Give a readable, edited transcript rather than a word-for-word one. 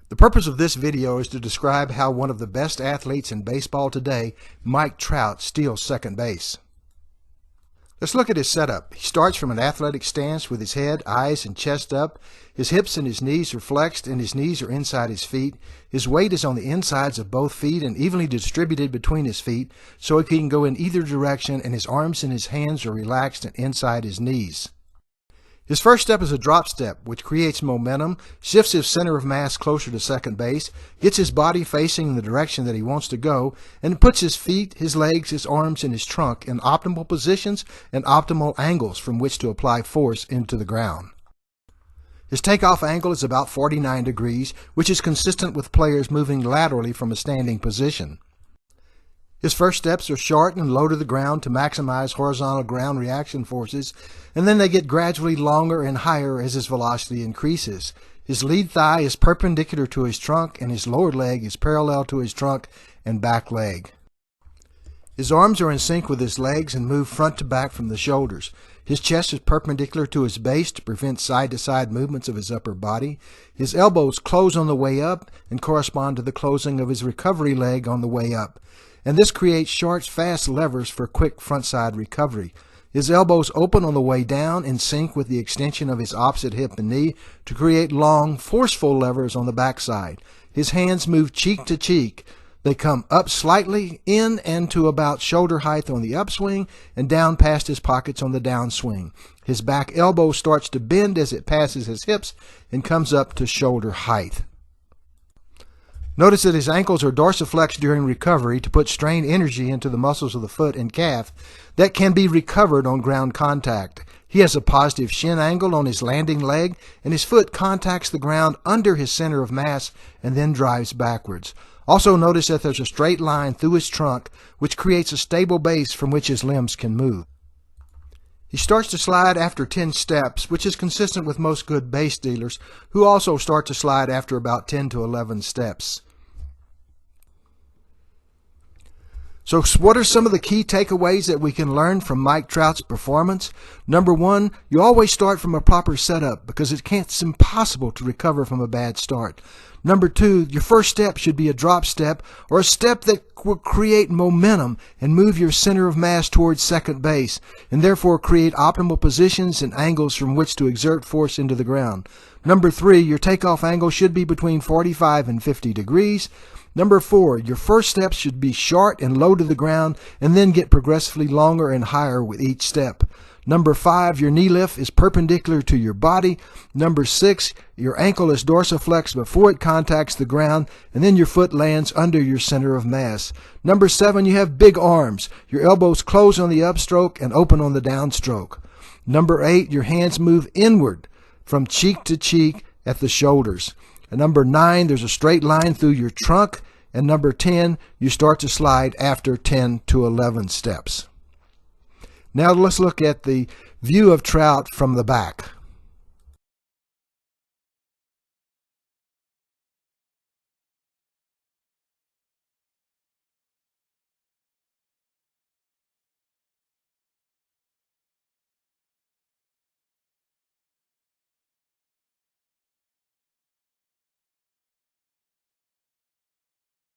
The purpose of this video is to describe how one of the best athletes in baseball today, Mike Trout, steals second base. Let's look at his setup. He starts from an athletic stance with his head, eyes, and chest up. His hips and his knees are flexed, and his knees are inside his feet. His weight is on the insides of both feet and evenly distributed between his feet, so he can go in either direction, and his arms and his hands are relaxed and inside his knees. His first step is a drop step, which creates momentum, shifts his center of mass closer to second base, gets his body facing in the direction that he wants to go, and puts his feet, his legs, his arms, and his trunk in optimal positions and optimal angles from which to apply force into the ground. His takeoff angle is about 49 degrees, which is consistent with players moving laterally from a standing position. His first steps are short and low to the ground to maximize horizontal ground reaction forces, and then they get gradually longer and higher as his velocity increases. His lead thigh is perpendicular to his trunk, and his lower leg is parallel to his trunk and back leg. His arms are in sync with his legs and move front to back from the shoulders. His chest is perpendicular to his base to prevent side-to-side movements of his upper body. His elbows close on the way up and correspond to the closing of his recovery leg on the way up. And this creates short, fast levers for quick front-side recovery. His elbows open on the way down in sync with the extension of his opposite hip and knee to create long, forceful levers on the backside. His hands move cheek to cheek. They come up slightly, in and to about shoulder height on the upswing, and down past his pockets on the downswing. His back elbow starts to bend as it passes his hips and comes up to shoulder height. Notice that his ankles are dorsiflexed during recovery to put strain energy into the muscles of the foot and calf that can be recovered on ground contact. He has a positive shin angle on his landing leg, and his foot contacts the ground under his center of mass and then drives backwards. Also notice that there's a straight line through his trunk, which creates a stable base from which his limbs can move. He starts to slide after 10 steps, which is consistent with most good base stealers, who also start to slide after about 10 to 11 steps. So what are some of the key takeaways that we can learn from Mike Trout's performance? Number one, you always start from a proper setup because it's impossible to recover from a bad start. Number two, your first step should be a drop step or a step that will create momentum and move your center of mass towards second base and therefore create optimal positions and angles from which to exert force into the ground. Number three, your takeoff angle should be between 45 and 50 degrees. Number four, your first steps should be short and low to the ground and then get progressively longer and higher with each step. Number five, your knee lift is perpendicular to your body. Number six, your ankle is dorsiflexed before it contacts the ground, and then your foot lands under your center of mass. Number seven, you have big arms. Your elbows close on the upstroke and open on the downstroke. Number eight, your hands move inward from cheek to cheek at the shoulders. And number nine, there's a straight line through your trunk. And number 10, you start to slide after 10 to 11 steps. Now let's look at the view of Trout from the back.